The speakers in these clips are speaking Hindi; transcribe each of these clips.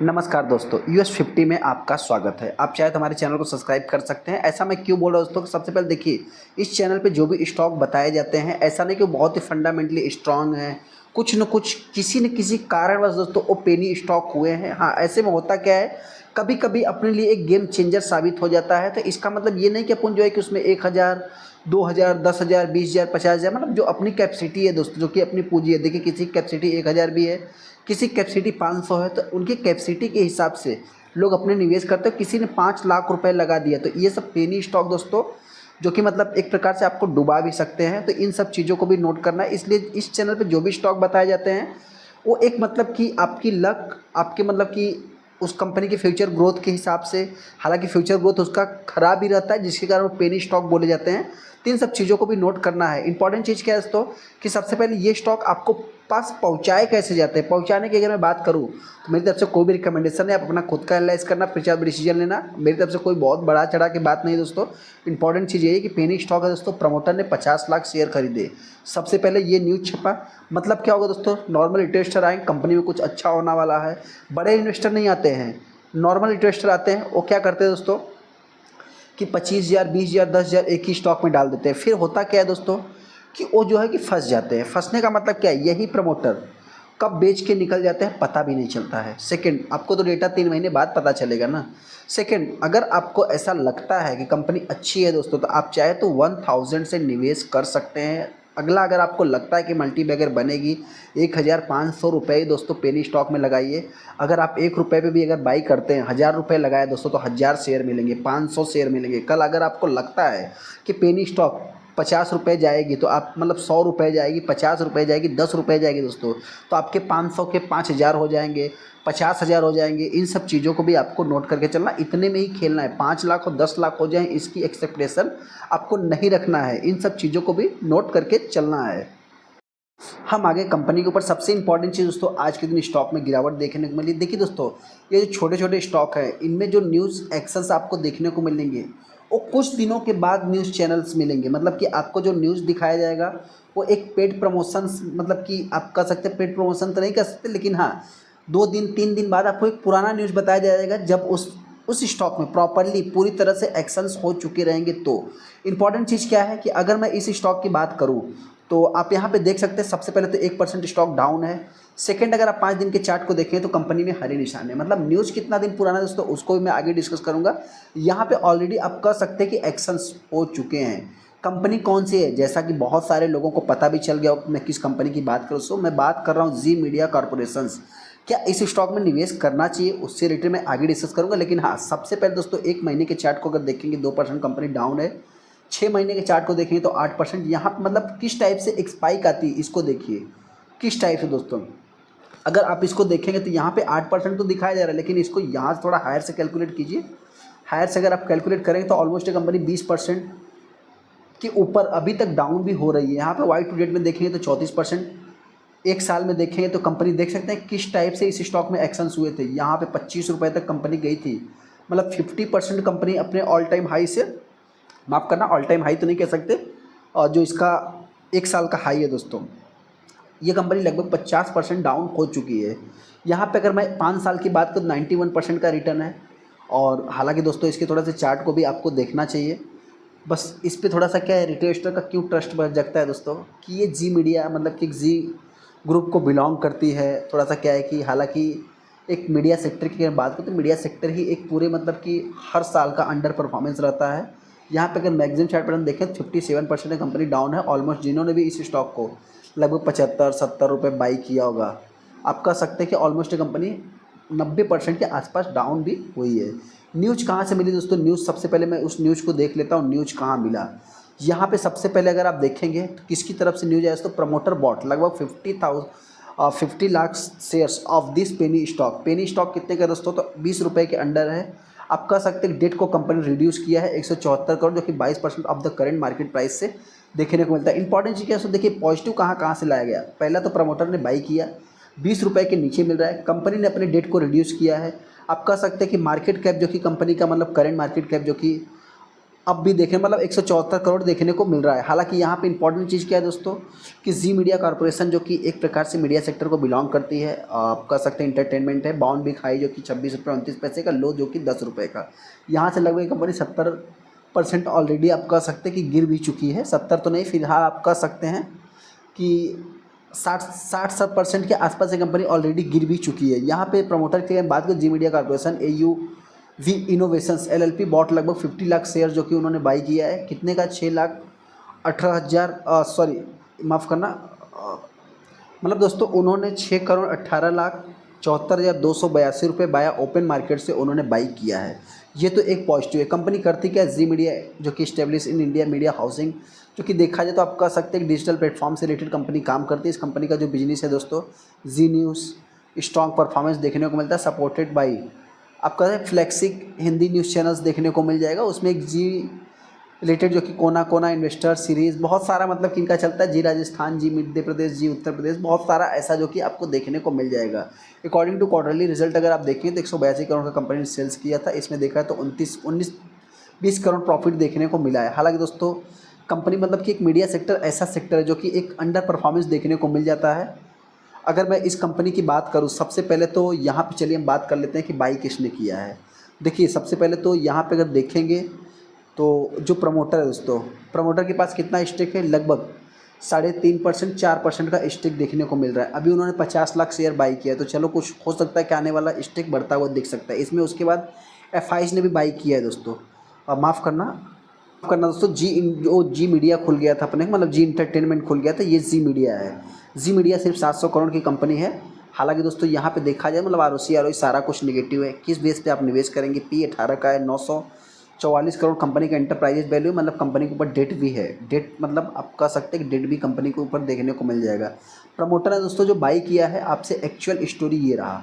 नमस्कार दोस्तों, US50 में आपका स्वागत है। आप चाहे तो हमारे चैनल को सब्सक्राइब कर सकते हैं। ऐसा मैं क्यों बोल रहा हूँ दोस्तों? सबसे पहले देखिए, इस चैनल पे जो भी स्टॉक बताए जाते हैं, ऐसा नहीं कि वो बहुत ही फंडामेंटली स्ट्रांग है। कुछ न कुछ किसी न किसी कारणवश दोस्तों वो पेनी स्टॉक हुए हैं। हाँ, ऐसे में होता क्या है, कभी कभी अपने लिए एक गेम चेंजर साबित हो जाता है। तो इसका मतलब ये नहीं कि अपन जो है कि उसमें 1,000, 2,000, 10,000, 20,000, 50,000, मतलब जो अपनी कैपेसिटी है दोस्तों, जो कि अपनी पूंजी है। देखिए, किसी की कैपेसिटी 1,000 भी है, किसी की कैपेसिटी 500 है, तो उनकी कैपेसिटी के हिसाब से लोग अपने निवेश करते हैं। किसी ने 5 लाख रुपए लगा दिया, तो ये सब पेनी स्टॉक दोस्तों, जो कि मतलब एक प्रकार से आपको डुबा भी सकते हैं। तो इन सब चीज़ों को भी नोट करना है। इसलिए इस चैनल पे जो भी स्टॉक बताए जाते हैं, वो एक मतलब कि आपकी लक, आपके मतलब कि उस कंपनी के फ्यूचर ग्रोथ के हिसाब से, हालांकि फ्यूचर ग्रोथ उसका खराब ही रहता है, जिसके कारण वो पेनी स्टॉक बोले जाते हैं। तो इन सब चीज़ों को भी नोट करना है। इंपॉर्टेंट चीज़ क्या है दोस्तों, कि सबसे पहले ये स्टॉक आपको पास पहुंचाए कैसे जाते हैं। पहुंचाने की अगर मैं बात करूं, तो मेरी तरफ से कोई भी रिकमेंडेशन है, आप अपना खुद का एनालाइज करना, फिर चाहे डिसीजन लेना। मेरी तरफ से कोई बहुत बड़ा चढ़ा की बात नहीं दोस्तों। इंपॉर्टेंट चीज़ ये है कि पेनी स्टॉक है दोस्तों, प्रमोटर ने 50 लाख शेयर खरीदे। सबसे पहले ये न्यूज़ छपा, मतलब क्या होगा दोस्तों, नॉर्मल इन्वेस्टर आए, कंपनी में कुछ अच्छा होने वाला है। बड़े इन्वेस्टर नहीं आते हैं, नॉर्मल इन्वेस्टर आते हैं। वो क्या करते हैं दोस्तों, कि 25,000, 20,000, 10,000 एक ही स्टॉक में डाल देते हैं। फिर होता क्या है दोस्तों, कि वो जो है कि फंस जाते हैं। फंसने का मतलब क्या है, यही प्रमोटर कब बेच के निकल जाते हैं पता भी नहीं चलता है। सेकंड, आपको तो डेटा 3 महीने बाद पता चलेगा ना। सेकंड, अगर आपको ऐसा लगता है कि कंपनी अच्छी है दोस्तों, तो आप चाहे तो 1,000 से निवेश कर सकते हैं। अगला, अगर आपको लगता है कि मल्टी बैगर बनेगी, 1,500 रुपये दोस्तों पेनी स्टॉक में लगाइए। अगर आप 1 रुपये पे भी अगर बाई करते हैं, 1,000 रुपये लगाए दोस्तों, तो 1,000 शेयर मिलेंगे, 500 शेयर मिलेंगे। कल अगर आपको लगता है कि पेनी स्टॉक 50 रुपये जाएगी, तो आप मतलब 100 रुपये जाएगी, 50 रुपये जाएगी, 10 रुपये जाएगी दोस्तों, तो आपके 500 के 5,000 हो जाएंगे, 50,000 हो जाएंगे। इन सब चीज़ों को भी आपको नोट करके चलना। इतने में ही खेलना है। 5 लाख और 10 लाख हो जाए, इसकी एक्सेप्टेशन आपको नहीं रखना है। इन सब चीज़ों को भी नोट करके चलना है। हम आगे कंपनी के ऊपर सबसे इंपॉर्टेंट चीज़ दोस्तों, आज के दिन स्टॉक में गिरावट देखने को मिली। देखिए दोस्तों, ये जो छोटे छोटे स्टॉक है, इनमें जो न्यूज़ एक्सेस आपको देखने को मिलेंगे, वो कुछ दिनों के बाद न्यूज़ चैनल्स मिलेंगे। मतलब कि आपको जो न्यूज़ दिखाया जाएगा, वो एक पेड प्रमोशन, मतलब कि आप कह सकते हैं, पेड प्रमोशन तो नहीं कर सकते, लेकिन हाँ, 2 दिन 3 दिन बाद आपको एक पुराना न्यूज़ बताया जाएगा, जब उस स्टॉक में प्रॉपरली पूरी तरह से एक्शंस हो चुके रहेंगे। तो इंपॉर्टेंट चीज़ क्या है, कि अगर मैं इस स्टॉक की बात करूं, तो आप यहाँ पे देख सकते हैं, सबसे पहले तो 1% स्टॉक डाउन है। सेकंड, अगर आप 5 दिन के चार्ट को देखें, तो कंपनी में हरे निशान है। मतलब न्यूज़ कितना दिन पुराना है दोस्तों, उसको भी मैं आगे डिस्कस करूँगा। यहाँ पे ऑलरेडी आप कह सकते हैं कि एक्शंस हो चुके हैं। कंपनी कौन सी है, जैसा कि बहुत सारे लोगों को पता भी चल गया हो मैं किस कंपनी की बात करूँ। सो मैं बात कर रहा हूँ जी मीडिया कॉर्पोरेशंस। क्या इस स्टॉक में निवेश करना चाहिए, उससे रिलेटेड मैं आगे डिस्कस करूँगा। लेकिन हाँ, सबसे पहले दोस्तों, 1 महीने के चार्ट को अगर देखेंगे, 2% कंपनी डाउन है। 6 महीने के चार्ट को देखेंगे तो 8%। यहाँ पर मतलब किस टाइप से एक स्पाइक आती है, इसको देखिए किस टाइप से दोस्तों। अगर आप इसको देखेंगे तो यहाँ पे 8% तो दिखाया जा रहा है, लेकिन इसको यहाँ से थोड़ा हायर से कैलकुलेट कीजिए। हायर से अगर आप कैलकुलेट करेंगे तो ऑलमोस्ट ये कंपनी 20% के ऊपर अभी तक डाउन भी हो रही है। यहाँ पे वाई टू डेट में देखेंगे तो 34%। एक साल में देखेंगे तो कंपनी देख सकते हैं किस टाइप से इस स्टॉक में एक्शंस हुए थे। यहाँ पे 25 रुपये तक कंपनी गई थी। मतलब 50% कंपनी अपने ऑल टाइम हाई से, माफ़ करना, ऑल टाइम हाई तो नहीं कह सकते, और जो इसका एक साल का हाई है दोस्तों, ये कंपनी लगभग 50% डाउन हो चुकी है। यहाँ पे अगर मैं 5 साल की बात करूँ, 91% का रिटर्न है। और हालांकि दोस्तों, इसके थोड़ा सा चार्ट को भी आपको देखना चाहिए। बस इस पे थोड़ा सा क्या है, रिटेल इन्वेस्टर का क्यों ट्रस्ट बढ़ जाता है दोस्तों, कि ये जी मीडिया, मतलब कि जी ग्रुप को बिलोंग करती है। थोड़ा सा क्या है कि हालांकि एक मीडिया सेक्टर की अगर बात करें, तो मीडिया सेक्टर ही एक पूरे मतलब कि हर साल का अंडर परफॉर्मेंस रहता है। यहाँ पे अगर मैगजीन चार्ट पर हम देखें, 57% कंपनी डाउन है। ऑलमोस्ट जिन्होंने भी इस स्टॉक को लगभग 75-70 रुपये बाई किया होगा, आप कह सकते हैं कि ऑलमोस्ट कंपनी 90% के आसपास डाउन भी हुई है। न्यूज़ कहाँ से मिली दोस्तों? न्यूज़, सबसे पहले मैं उस न्यूज़ को देख लेता हूँ, न्यूज़ कहाँ मिला। यहाँ पे सबसे पहले अगर आप देखेंगे तो किसकी तरफ से न्यूज़ आया, तो प्रमोटर बॉट लगभग 50 lakh shares of this penny stock. Penny stock कितने का दोस्तों, तो 20 रुपये के अंडर है। आप कह सकते हैं डेट को कंपनी रिड्यूस किया है 174 करोड़, जो कि 22% of the current market price से देखने को मिलता है। इंपॉर्टेंट चीज़ क्या है, देखिए पॉजिटिव कहाँ कहाँ से लाया गया। पहला तो प्रमोटर ने बाई किया, 20 रुपये के नीचे मिल रहा है। कंपनी ने अपने डेट को रिड्यूस किया है। आप कह सकते हैं कि मार्केट कैप, जो कि कंपनी का मतलब करेंट मार्केट कैप, जो कि अब भी देखें मतलब 174 करोड़ देखने को मिल रहा है। हालांकि यहाँ पे इंपॉर्टेंट चीज़ क्या है दोस्तों कि जी मीडिया कॉर्पोरेशन जो कि एक प्रकार से मीडिया सेक्टर को बिलोंग करती है, आप कह सकते हैं इंटरटेनमेंट है। बाउंड बिग हाई जो कि 26 रुपये 29 पैसे का, लो जो कि 10 रुपये का। यहाँ से लगभग कंपनी 70% ऑलरेडी आप कह सकते हैं कि गिर भी चुकी है। 70 तो नहीं, फिलहाल आप कह सकते हैं कि 60-70% के आसपास ये कंपनी ऑलरेडी गिर भी चुकी है। यहाँ पे प्रमोटर की बात करें, Zee media corporation AU V innovations LLP bought लगभग 50 लाख शेयर जो कि उन्होंने बाई किया है। कितने का? 6,18,000 सॉरी माफ़ करना, मतलब दोस्तों उन्होंने 6,18,74,282 रुपये बाया ओपन मार्केट से उन्होंने बाई किया है। ये तो एक पॉजिटिव है। कंपनी करती क्या? जी मीडिया जो कि establish in India media housing, जो कि देखा जाए तो आप कह सकते हैं कि डिजिटल प्लेटफॉर्म से रिलेटेड कंपनी काम करती है। इस कंपनी का जो बिजनेस है दोस्तों, जी न्यूज़ स्ट्रॉन्ग परफॉर्मेंस देखने को मिलता है, सपोर्टेड बाई आप कह रहे हैं फ्लैक्सिक हिंदी न्यूज़ चैनल्स देखने को मिल जाएगा। उसमें एक जी रिलेटेड जो कि कोना कोना इन्वेस्टर सीरीज़, बहुत सारा मतलब किनका चलता है, जी राजस्थान, जी मध्य प्रदेश, जी उत्तर प्रदेश, बहुत सारा ऐसा जो कि आपको देखने को मिल जाएगा। अकॉर्डिंग टू क्वार्टरली रिजल्ट अगर आप देखें तो 182 करोड़ का कंपनी ने सेल्स किया था। इसमें देखा है तो 19 करोड़ प्रॉफिट देखने को मिला है। हालांकि दोस्तों कंपनी मतलब कि एक मीडिया सेक्टर ऐसा सेक्टर है जो कि एक अंडर परफॉर्मेंस देखने को मिल जाता है। अगर मैं इस कंपनी की बात करूँ, सबसे पहले तो यहाँ पे चलिए हम बात कर लेते हैं कि बाई किसने किया है। देखिए सबसे पहले तो यहाँ पे अगर देखेंगे तो जो प्रमोटर है दोस्तों, प्रमोटर के पास कितना स्टेक है? लगभग 3.5% 4% का स्टेक देखने को मिल रहा है। अभी उन्होंने 50 लाख शेयर बाई किया है, तो चलो कुछ हो सकता है कि आने वाला स्टेक बढ़ता हुआ दिख सकता है इसमें। उसके बाद FIs ने भी बाई किया है दोस्तों। माफ़ करना दोस्तों, जी मीडिया खुल गया था अपने, मतलब जी इंटरटेनमेंट खुल गया था, ये जी मीडिया है। जी मीडिया सिर्फ 700 करोड़ की कंपनी है। हालांकि दोस्तों यहाँ पे देखा जाए मतलब ROC सारा कुछ निगेटिव है। किस बेस पे आप निवेश करेंगे? P 18 का है, 944 करोड़ कंपनी का एंटरप्राइजेज वैल्यू, मतलब कंपनी के ऊपर डेट भी है। डेट मतलब आप कह सकते हैं कि डेट भी कंपनी के ऊपर देखने को मिल जाएगा। प्रमोटर ने दोस्तों जो बाई किया है, आपसे एक्चुअल स्टोरी ये रहा।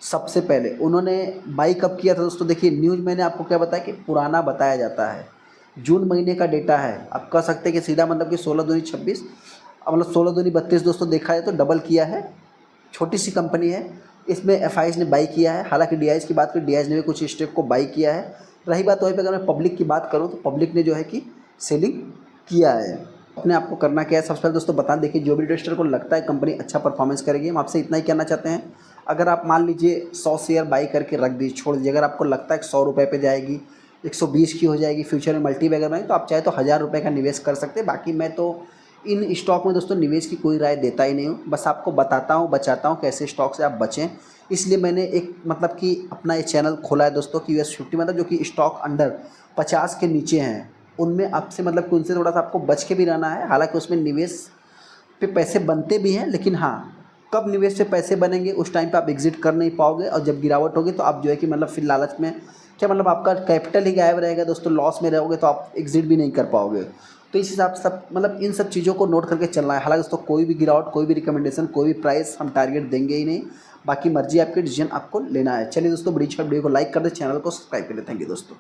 सबसे पहले उन्होंने बाई कब किया था दोस्तों? देखिए न्यूज़ मैंने आपको क्या बताया कि पुराना बताया जाता है, जून महीने का डेटा है। आप कह सकते हैं कि सीधा मतलब कि 16 दूनी 26, मतलब 16 दूनी 32 दोस्तों देखा जाए तो डबल किया है। छोटी सी कंपनी है, इसमें FIs ने बाई किया है। हालांकि DIs की बात करें, DIs ने भी कुछ स्टेक को बाई किया है। रही बात वहीं पे, अगर मैं पब्लिक की बात करूँ तो पब्लिक ने जो है कि सेलिंग किया है। अपने आपको करना क्या है, सबसे पहले दोस्तों बता देखिए, जो भी इन्वेस्टर को लगता है कंपनी अच्छा परफॉर्मेंस करेगी, हम आपसे इतना ही कहना चाहते हैं। अगर आप मान लीजिए 100 शेयर बाई करके रख दीजिए, छोड़ दीजिए, अगर आपको लगता है कि 100 रुपये पे जाएगी, 120 की हो जाएगी, फ्यूचर में मल्टी बैगर में, तो आप चाहे तो 1000 रुपये का निवेश कर सकते हैं। बाकी मैं तो इन स्टॉक में दोस्तों निवेश की कोई राय देता ही नहीं हूँ, बस आपको बताता हूँ, बचाता हूँ कैसे स्टॉक से आप बचें। इसलिए मैंने एक मतलब कि अपना ये चैनल खोला है दोस्तों कि US50, मतलब जो कि स्टॉक अंडर 50 के नीचे हैं, उनमें आपसे मतलब कि उनसे थोड़ा सा आपको बच के भी रहना है। हालांकि उसमें निवेश पे पैसे बनते भी हैं, लेकिन हाँ, कब निवेश से पैसे बनेंगे उस टाइम पे आप एग्जिट कर नहीं पाओगे, और जब गिरावट होगी तो आप जो है कि मतलब फिर लालच में क्या, मतलब आपका कैपिटल ही गायब रहेगा दोस्तों, लॉस में रहोगे तो आप एग्जिट भी नहीं कर पाओगे। तो इस हिसाब से सब मतलब इन सब चीज़ों को नोट करके चलना है। हालांकि दोस्तों कोई भी गिरावट, कोई भी रिकमेंडेशन, कोई भी प्राइस हम टारगेट देंगे ही नहीं, बाकी मर्जी आपकी, डिसीजन आपको लेना है। चलिए दोस्तों, वीडियो को लाइक कर दे, चैनल को सब्सक्राइब कर दे। थैंक यू दोस्तों।